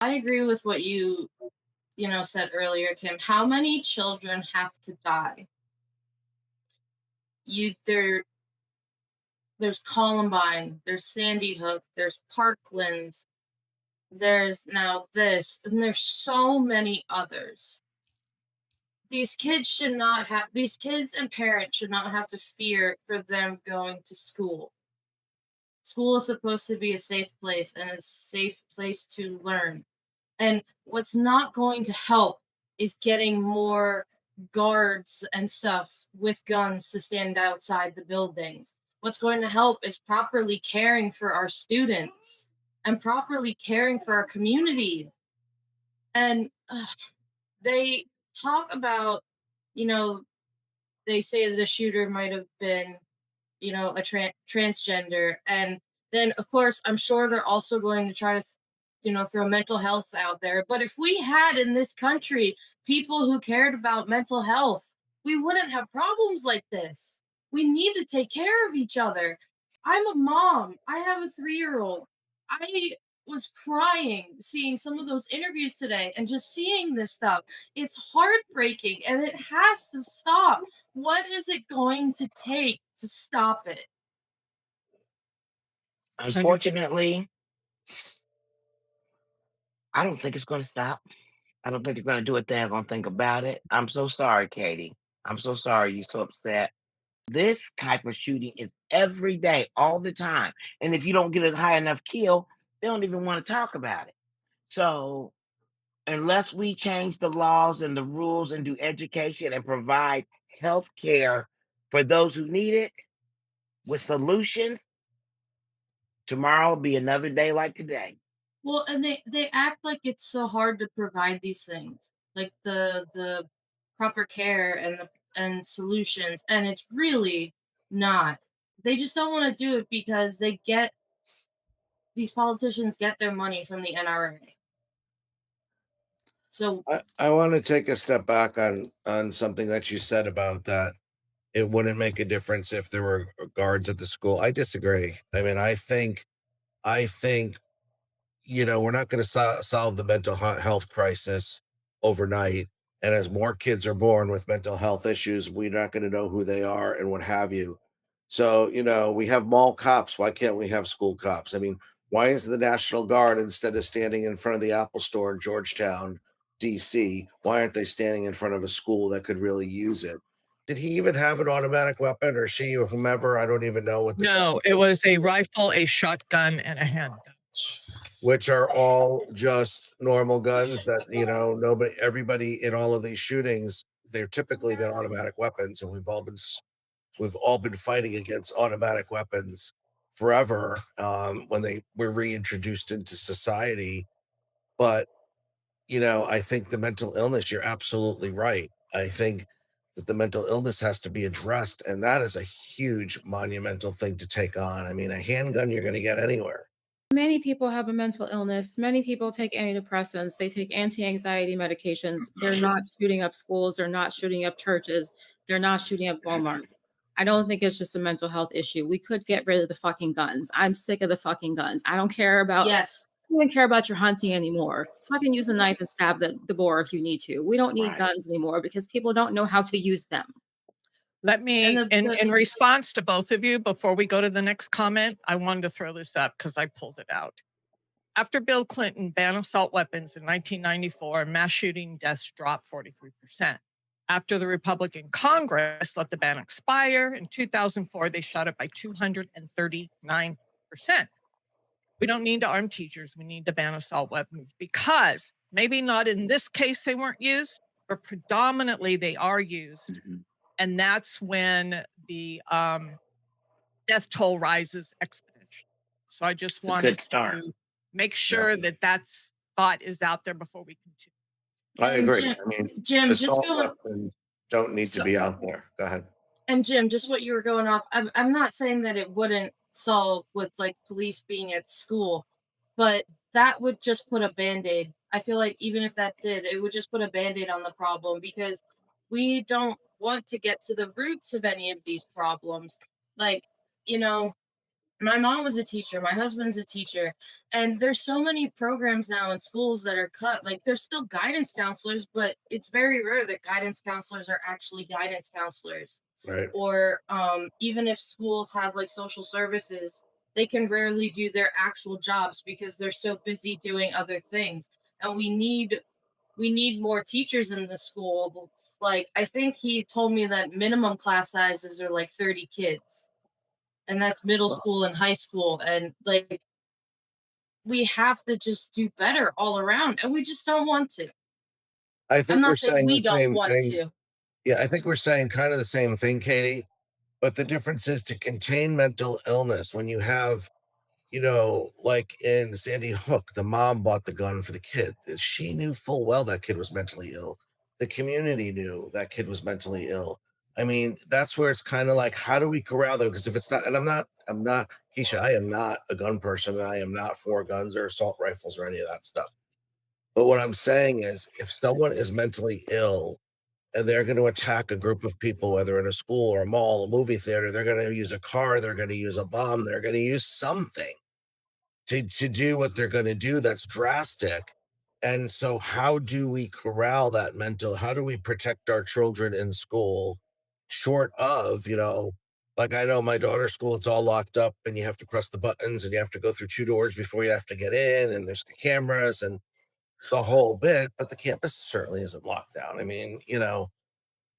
I agree with what said earlier, Kim. How many children have to die? You there there's Columbine, there's Sandy Hook, there's Parkland, there's now this, and there's so many others. These kids and parents should not have to fear for them going to school. School is supposed to be a safe place and a safe place to learn. And what's not going to help is getting more guards and stuff with guns to stand outside the buildings. What's going to help is properly caring for our students and properly caring for our communities. And they talk about, you know, they say the shooter might have been a transgender. And then, of course, I'm sure they're also going to try to, throw mental health out there. But if we had in this country people who cared about mental health, we wouldn't have problems like this. We need to take care of each other. I'm a mom. I have a 3-year old. I was crying seeing some of those interviews today and just seeing this stuff. It's heartbreaking and it has to stop. What is it going to take to stop it? Hundred. Unfortunately, I don't think it's going to stop. I don't think they're going to do a daggone thing about it. I'm so sorry, Katie. I'm so sorry you're so upset. This type of shooting is every day, all the time. And if you don't get a high enough kill, they don't even want to talk about it. So, unless we change the laws and the rules and do education and provide health care for those who need it with solutions, tomorrow will be another day like today. Well, and they act like it's so hard to provide these things, like the proper care and solutions, and it's really not. They just don't want to do it because these politicians get their money from the NRA. So I want to take a step back on something that you said about that. It wouldn't make a difference if there were guards at the school. I disagree. I mean, I think we're not going to solve the mental health crisis overnight. And as more kids are born with mental health issues, we're not going to know who they are and what have you. So, we have mall cops. Why can't we have school cops? I mean, why is the National Guard, instead of standing in front of the Apple store in Georgetown, DC, why aren't they standing in front of a school that could really use it? Did he even have an automatic weapon, or she, or whomever? I don't even know what the No, it was a rifle, a shotgun, and a handgun. Jesus. which are all just normal guns that everybody in all of these shootings, they're typically been automatic weapons, and we've all been fighting against automatic weapons forever, when they were reintroduced into society. But I think the mental illness, you're absolutely right. I think that the mental illness has to be addressed, and that is a huge monumental thing to take on. I mean, a handgun you're going to get anywhere. Many people have a mental illness. Many people take antidepressants. They take anti-anxiety medications. They're not shooting up schools. They're not shooting up churches. They're not shooting up Walmart. I don't think it's just a mental health issue. We could get rid of the fucking guns. I'm sick of the fucking guns. Yes. I don't even care about your hunting anymore. Fucking use a knife and stab the boar if you need to. We don't need Right. guns anymore because people don't know how to use them. Let And me, the, in the response to both of you, before we go to the next comment, I wanted to throw this up because I pulled it out. After Bill Clinton banned assault weapons in 1994, mass shooting deaths dropped 43%. After the Republican Congress let the ban expire in 2004, they shot it by 239%. We don't need to arm teachers. We need to ban assault weapons because maybe not in this case they weren't used, but predominantly they are used. Mhm. And that's when the death toll rises exponentially. So I just It's a good wanted start. to make Yeah, sure that that's thought is out there before we continue. I and agree. Jim, I mean, Jim, just assault going weapons don't need to so be out there. Go ahead. and Jim, just what you were going off. I'm not saying that it wouldn't solve with like police being at school, but that would just put a band-aid. I feel like even if that did, it would just put a band-aid on the problem because we don't want to get to the roots of any of these problems. Like, you know, My mom was a teacher, my husband's a teacher, and there's so many programs now in schools that are cut. Like there's still guidance counselors, but it's very rare that guidance counselors are actually guidance counselors. Right. Or even if schools have like social services, they can rarely do their actual jobs because they're so busy doing other things. And we need more teachers in the school. Like I think he told me that minimum class sizes are like 30 kids, and that's middle Well, school and high school. And like we have to just do better all around, and we just don't want to. I I'm think we're not saying saying we the don't same want thing. to. Yeah, I think we're saying kind of the same thing, Katie. But the difference is to contain mental illness when you have, like in Sandy Hook, the mom bought the gun for the kid. She knew full well that kid was mentally ill. The community knew that kid was mentally ill. I mean, that's where it's kind of like, how do we corral them? Because if it's not, and I'm not, Keisha, I am not a gun person, and I am not for guns or assault rifles or any of that stuff. But what I'm saying is, if someone is mentally ill and they're going to attack a group of people, whether in a school or a mall, a movie theater, they're going to use a car, they're going to use a bomb, they're going to use something to do what they're going to do that's drastic. And so, how do we corral that mental? How do we protect our children in school, short of, like I know my daughter's school, it's all locked up and you have to press the buttons and you have to go through two doors before you have to get in, and there's cameras and the whole bit, but the campus certainly isn't locked down. I mean,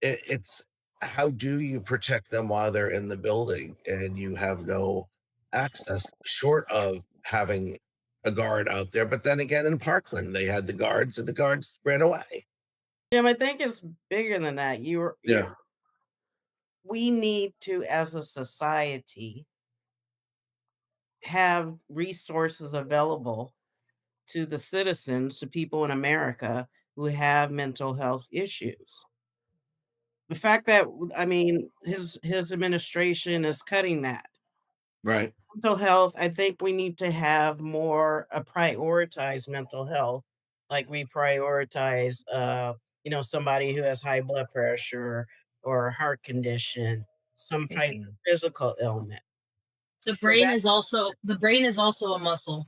it's how do you protect them while they're in the building and you have no access short of having a guard out there? But then again, in Parkland, they had the guards and the guards ran away. Jim, I think it's bigger than that. Yeah. We need to, as a society, have resources available to the citizens, to people in America who have mental health issues. The fact that I mean, his administration is cutting that. Right. Mental health, I think we need to have more prioritize mental health, like we prioritize, somebody who has high blood pressure or a heart condition, some type of Mhm. physical ailment. The So brain that is also the brain is also a muscle.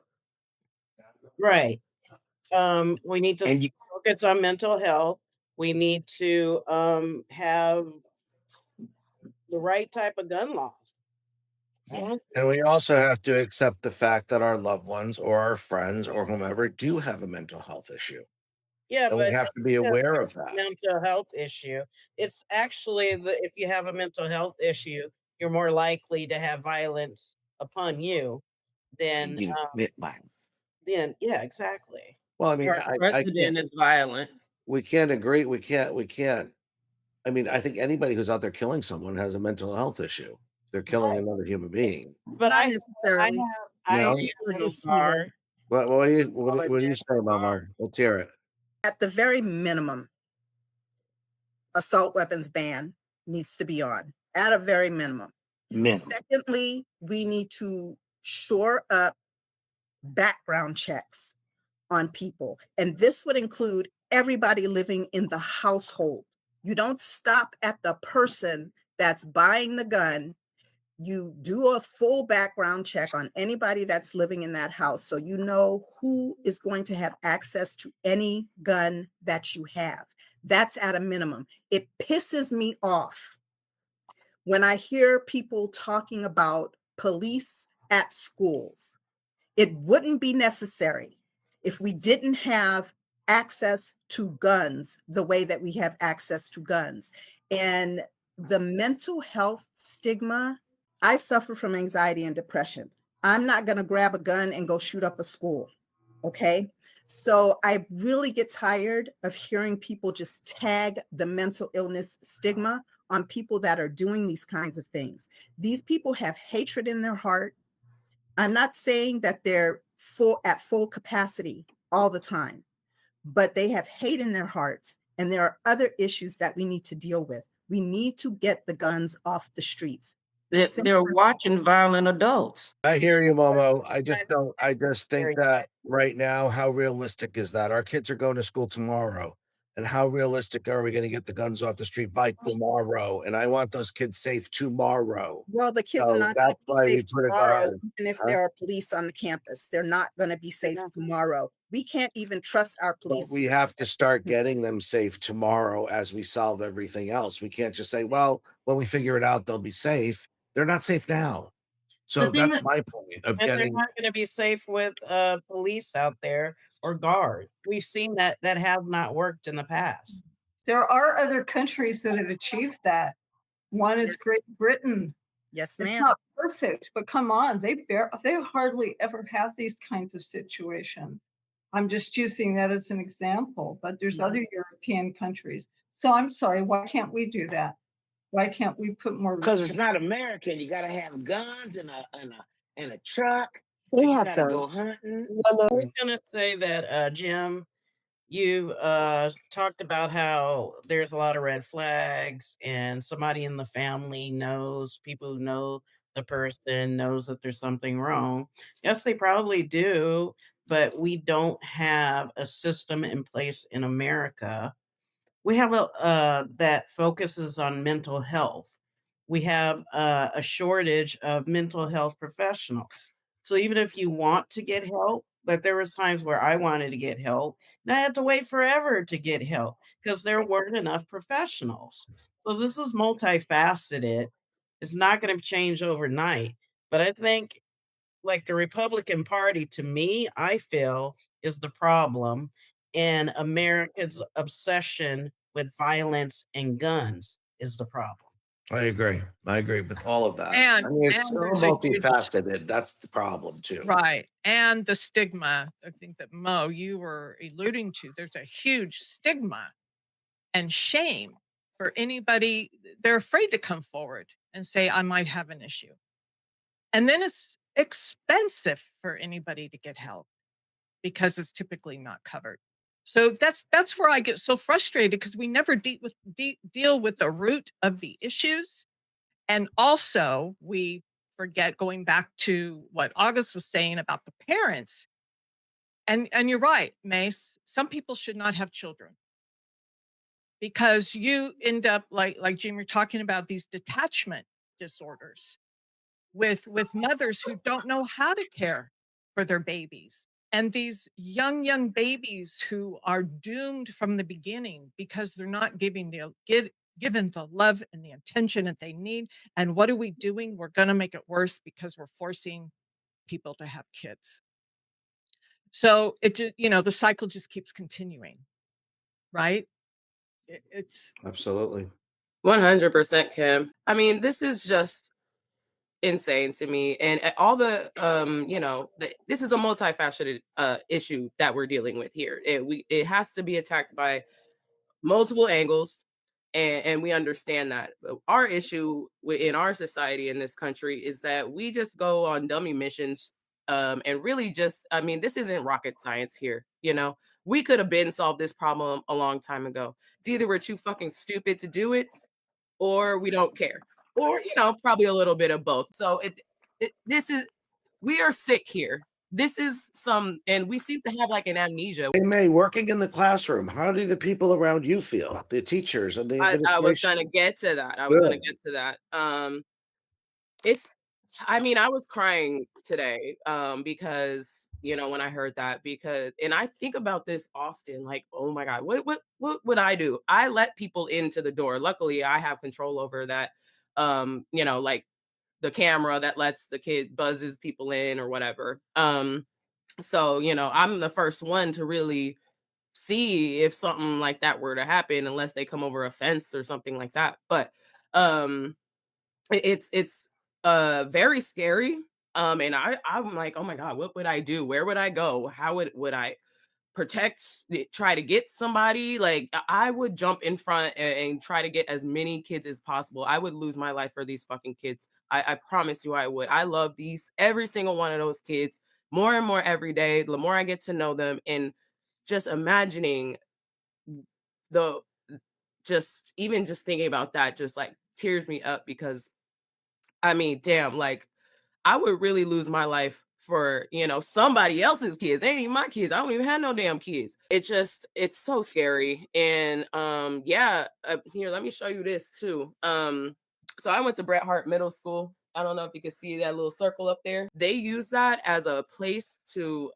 right. We need to And you focus on mental health. We need to have the right type of gun laws. I yeah. don't And we also have to accept the fact that our loved ones or our friends or whomever do have a mental health issue. Yeah, And we but have to be it's aware not of a that. mental health issue. It's actually if you have a mental health issue, you're more likely to have violence upon you than You get by. yeah, exactly. Well, I mean, Our I can't, president is violent. we can't agree. We can't. I mean, I think anybody who's out there killing someone has a mental health issue. They're killing Right. another human being. But Not I necessarily. have You I have know, a little Just Stephen. car. what do you Call it what do you say, car. Mama? Let's hear it. At the very minimum, assault weapons ban needs to be on, at a very minimum. Minimum. Secondly, we need to shore up background checks on people. And this would include everybody living in the household. You don't stop at the person that's buying the gun. You do a full background check on anybody that's living in that house so you know who is going to have access to any gun that you have. That's at a minimum. It pisses me off when I hear people talking about police at schools. It wouldn't be necessary if we didn't have access to guns the way that we have access to guns. And the mental health stigma, I suffer from anxiety and depression. I'm not going to grab a gun and go shoot up a school. Okay. So I really get tired of hearing people just tag the mental illness stigma on people that are doing these kinds of things. These people have hatred in their heart. I'm not saying that they're at full capacity all the time, but they have hate in their hearts. And there are other issues that we need to deal with. We need to get the guns off the streets. They're watching violent adults. I hear you, Momo. I just think Very that right now, how realistic is that? Our kids are going to school tomorrow. And how realistic are we going to get the guns off the street by tomorrow? And I want those kids safe tomorrow. Well, the kids are So not gonna that's be why we safe put a tomorrow, guard. even if Huh? there are police on the campus. They're not gonna be safe tomorrow. We can't even trust our But police. we have to start getting them safe tomorrow as we solve everything else. We can't just say, well, when we figure it out, they'll be safe. They're not safe now. The So thing that's that my point of And they're getting. not gonna be safe with, police out there or guards. We've seen that that has not worked in the past. There are other countries that have achieved that. One is Yes, Great Britain. yes, It's ma'am. not perfect, but come on, they hardly ever have these kinds of situations. I'm just using that as an example, but there's Mhm. other European countries. So I'm sorry, why can't we do that? Why can't we put more Because it's restrictions? not American. You gotta have guns and a truck. They You have gotta guns. go hunting. I was gonna say that, Jim, you talked about how there's a lot of red flags and somebody in the family knows, people who know the person knows that there's something wrong. Yes, they probably do, but we don't have a system in place in America. We have a that focuses on mental health. We have a shortage of mental health professionals. So even if you want to get help, but there was times where I wanted to get help, and I had to wait forever to get help because there weren't enough professionals. So this is multifaceted. It's not going to change overnight, but I think like the Republican Party, to me, I feel is the problem, and America's obsession with violence and guns is the problem. I agree. I agree with all of that. I And mean, it's and so there's a huge multifaceted. That's the problem too. right. And the stigma, I think that Mo, you were alluding to, there's a huge stigma and shame for anybody. They're afraid to come forward and say, I might have an issue. And then it's expensive for anybody to get help because it's typically not covered. So that's where I get so frustrated because we never deal with the root of the issues. And also, we forget going back to what August was saying about the parents. And you're right, Mace. Some people should not have children because you end up like Jim, you're talking about these detachment disorders with mothers who don't know how to care for their babies, and these young babies who are doomed from the beginning because they're not given the love and the attention that they need. And what are we doing? We're going to make it worse because we're forcing people to have kids. So the cycle just keeps continuing, right? It's Absolutely. 100% Kim. I mean, this is just insane to me. And all the this is a multifaceted issue that we're dealing with here. It has to be attacked by multiple angles, and we understand that. But our issue in our society in this country is that we just go on dummy missions, and really just, I mean, this isn't rocket science here, you know. We could have been solved this problem a long time ago. It's either we're too fucking stupid to do it, or we don't care, or probably a little bit of both. So this is, we are sick here. This is some, and we seem to have like an amnesia. Hey, May, working in the classroom, how do the people around you feel? The teachers and the I was administration? gonna get to that. I was gonna Good. get to that. It's I mean, I was crying today, because, when I heard that, because and I think about this often, like, oh my God, what would I do? I let people into the door. Luckily, I have control over that. Like the camera that lets the kid buzzes people in or whatever. So, I'm the first one to really see if something like that were to happen, unless they come over a fence or something like that. But um it's very scary. And I'm like, oh my God, what would I do? Where would I go? How would I try to get somebody? Like, I would jump in front and try to get as many kids as possible. I would lose my life for these fucking kids. I promise you I would. I love every single one of those kids more and more every day, the more I get to know them. And just imagining the just even just thinking about that just like tears me up, because I mean, damn, like, I would really lose my life for, somebody else's kids. Ain't even my kids. I don't even have no damn kids. It's so scary. And yeah, here, let me show you this too. So I went to Bret Hart Middle School. I don't know if you can see that little circle up there. They use that as a place to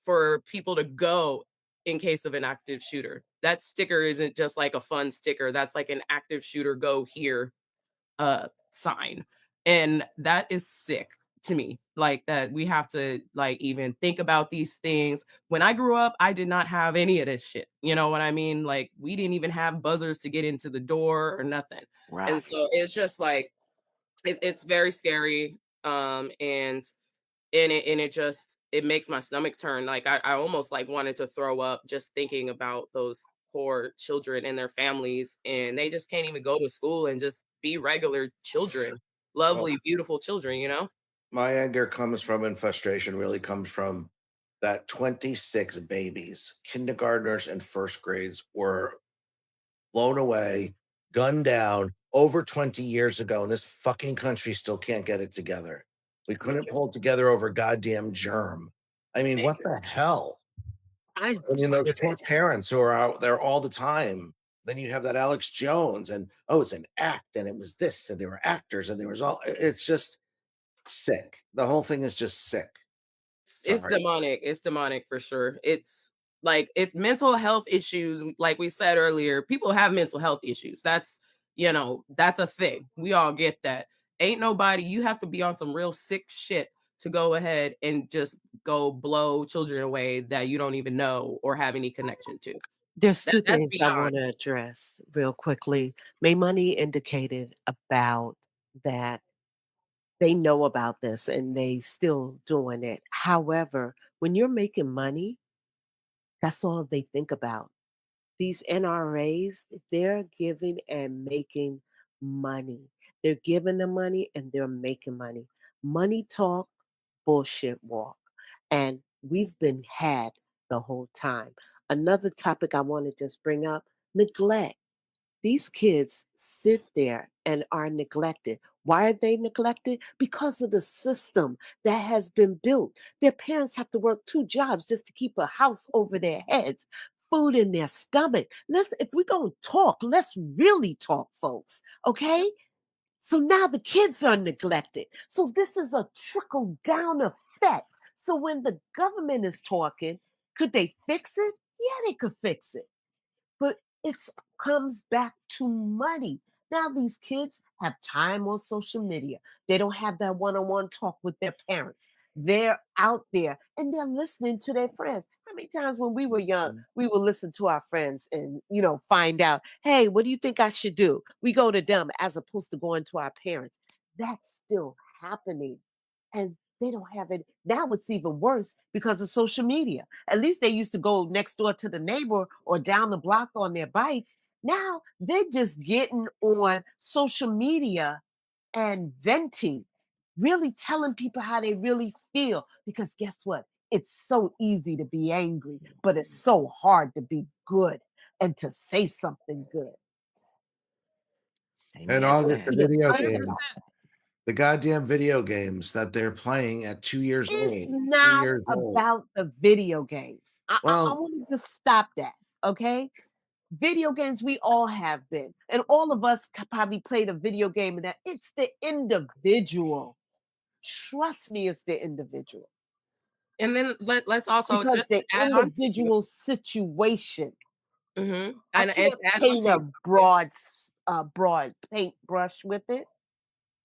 for people to go in case of an active shooter. That sticker isn't just like a fun sticker. That's like an active shooter go here sign. And that is sick to me. Like that we have to like even think about these things. When I grew up, I did not have any of this shit. You know what I mean? Like we didn't even have buzzers to get into the door or nothing. And Right. so it's just like it's very scary. And it makes my stomach turn. Like I almost like wanted to throw up just thinking about those poor children and their families, and they just can't even go to school and just be regular children, Well, lovely, beautiful children. my anger comes from and frustration really comes from that 26 babies, kindergartners and first grades were blown away, gunned down over 20 years ago, and this fucking country still can't get it together. We couldn't pull it together over goddamn germ. I mean, what the hell? I I mean, those poor parents who are out there all the time. Then you have that Alex Jones, and oh, it's an act, and it was this, and they were actors, and there was all. It's just sick. The whole thing is just sick. It's Sorry. demonic. It's demonic for sure. It's like it's mental health issues. Like we said earlier, people have mental health issues. That's a thing. We all get that. Ain't nobody, you have to be on some real sick shit to go ahead and just go blow children away that you don't even know or have any connection to. There's two That's things I beyond. want to address real quickly. May Money indicated about that they know about this and they still doing it. However, when you're making money, that's all they think about. These NRAs, they're giving and making money. They're giving the money and they're making money. Money talk, bullshit walk. And we've been had the whole time. Another topic I want to just bring up, neglect. These kids sit there and are neglected. Why are they neglected? Because of the system that has been built. Their parents have to work two jobs just to keep a house over their heads, food in their stomach. If we're going to talk, let's really talk, folks. Okay? So now the kids are neglected. So this is a trickle down effect. So when the government is talking, could they fix it? Yeah, they could fix it, but it's comes back to money. Now these kids have time on social media. They don't have that one-on-one talk with their parents. They're out there and they're listening to their friends. How many times when we were young, we would listen to our friends and find out, hey, what do you think I should do? We go to them as opposed to going to our parents. That's still happening. And they don't have it. Now it's even worse because of social media. At least they used to go next door to the neighbor or down the block on their bikes. Now they're just getting on social media and venting, really telling people how they really feel. Because guess what? It's so easy to be angry, but it's so hard to be good and to say something good. And Amen all to the that. You know, video talk 100%. games, about the goddamn video games that they're playing at 2 years it's old, 3 not years old. about the video games. I Well, want to just stop that. Okay. Video games, we all have been. And all of us probably played a video game and that it's the individual. Trust me, it's the individual. And then let's also Because just the add on to individual situation, I and can't to add on paint to a your points. broad paintbrush with it.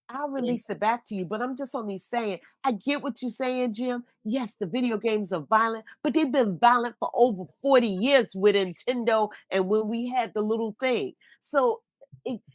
I'll Mhm. release it back to you, but I'm just only saying, I get what you're saying, Jim. Yes, the video games are violent, but they've been violent for over 40 years with Nintendo and when we had the little thing. So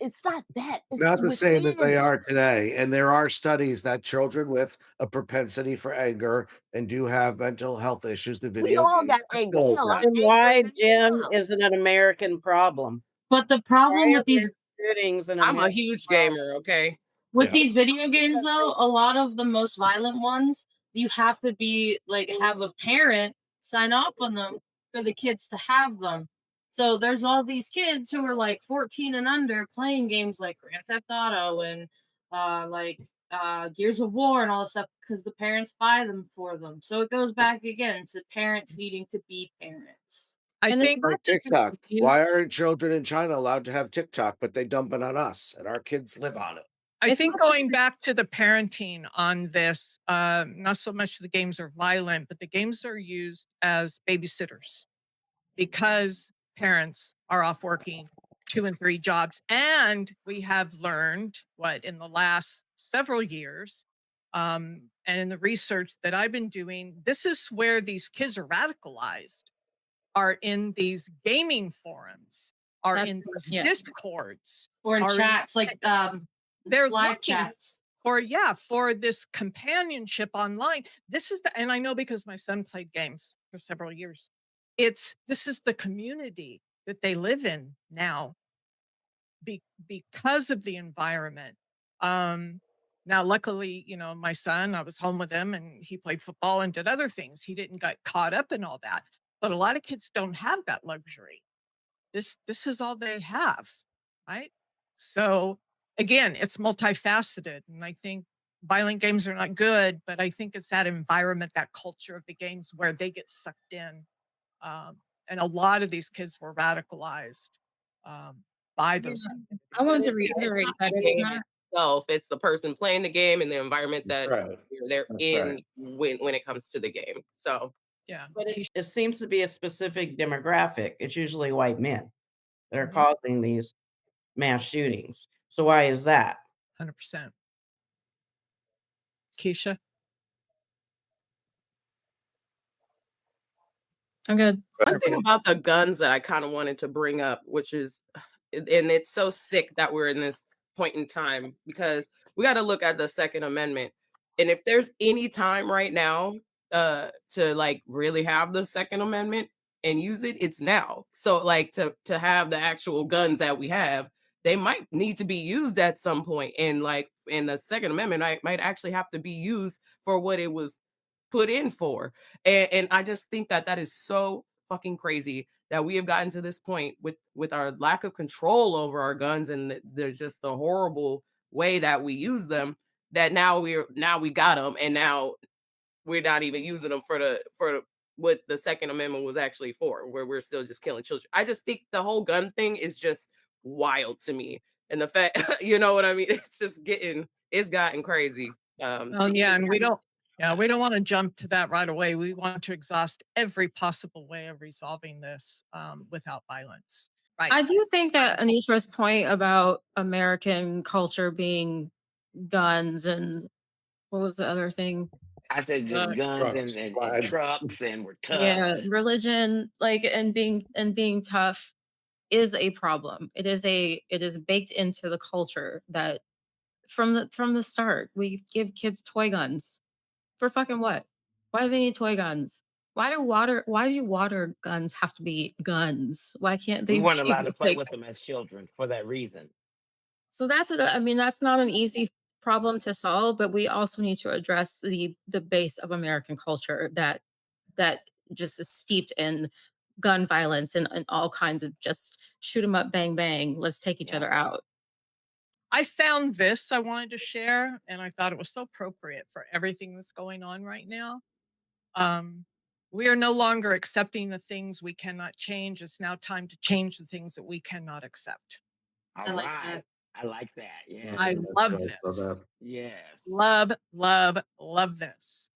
it's not that, it's not the same as they within. are today. And there are studies that children with a propensity for anger and do have mental health issues, the We video all games got anger. escalate Hell, that. I'm Then angry why, right Jim, now. is it an American problem? But the Why problem are with these there shootings in I'm a America? huge gamer, okay? with Yeah. these video games Because though, a lot of the most violent ones, you have to be like have a parent sign off on them for the kids to have them. So there's all these kids who are like 14 and under playing games like Grand Theft Auto and like Gears of War and all this stuff because the parents buy them for them. So it goes back again to parents needing to be parents. I And it's think not Like just TikTok. abuse. Why aren't children in China allowed to have TikTok, but they dump it on us and our kids live on it? I It's think not just going back to the parenting on this, not so much the games are violent, but the games are used as babysitters because parents are off working 2 and 3 jobs. And we have learned what in the last several years, and in the research that I've been doing, this is where these kids are radicalized, are in these gaming forums, are that's in these yeah. discords, Or in are in, chats like they're live looking chats. for, yeah, for this companionship online. This is the, and I know because my son played games for several years. This is the community that they live in now because of the environment. Um, Now, luckily, my son, I was home with him and he played football and did other things. He didn't get caught up in all that. But a lot of kids don't have that luxury. This is all they have, right? So again, it's multifaceted. And I think violent games are not good, but I think it's that environment, that culture of the games where they get sucked in. Um, and a lot of these kids were radicalized by Yeah. those I activities. want And to it's reiterate not that the it's game not. itself, it's the person playing the game and the environment That's that right. they're That's right. in when it comes to the game. So Yeah. But it seems to be a specific demographic. It's usually white men that are Mhm. causing these mass shootings. So why is that? 100%. Keisha? I'm good. one thing 100%. about the guns that I kind of wanted to bring up, which is, and it's so sick that we're in this point in time because we got to look at the Second Amendment. And if there's any time right now to like really have the Second Amendment and use it, it's now. So like to have the actual guns that we have, they might need to be used at some point. And like in the Second Amendment, I might actually have to be used for what it was put in for. And I just think that that is so fucking crazy that we have gotten to this point with our lack of control over our guns and there's just the horrible way that we use them that now we got them and now we're not even using them for what the Second Amendment was actually for, where we're still just killing children. I just think the whole gun thing is just wild to me. And the fact, you know what I mean? It's gotten crazy. Oh, To yeah, even and we have don't yeah, that. we don't wanna jump to that right away. We want to exhaust every possible way of resolving this, without violence. Right. I do think that Anisha's point about American culture being guns and what was the other thing? I said Uh, guns Trucks, and lives. trucks and we're tough. Yeah, religion, like and being tough is a problem. It is baked into the culture that from the start we give kids toy guns for fucking what? Why do they need toy guns? Why do water guns have to be guns? Why can't We they weren't be allowed to play like with them as children for that reason. so I mean that's not an easy problem to solve, but we also need to address the base of American culture that just is steeped in gun violence and all kinds of just shoot 'em up, bang bang, let's take each Yeah. other out. I found this I wanted to share, and I thought it was so appropriate for everything that's going on right now. Um, we are no longer accepting the things we cannot change. It's now time to change the things that we cannot accept. I All like right. that. I like that. Yeah. I That's love nice of this. that. Yes. Love, love, love this.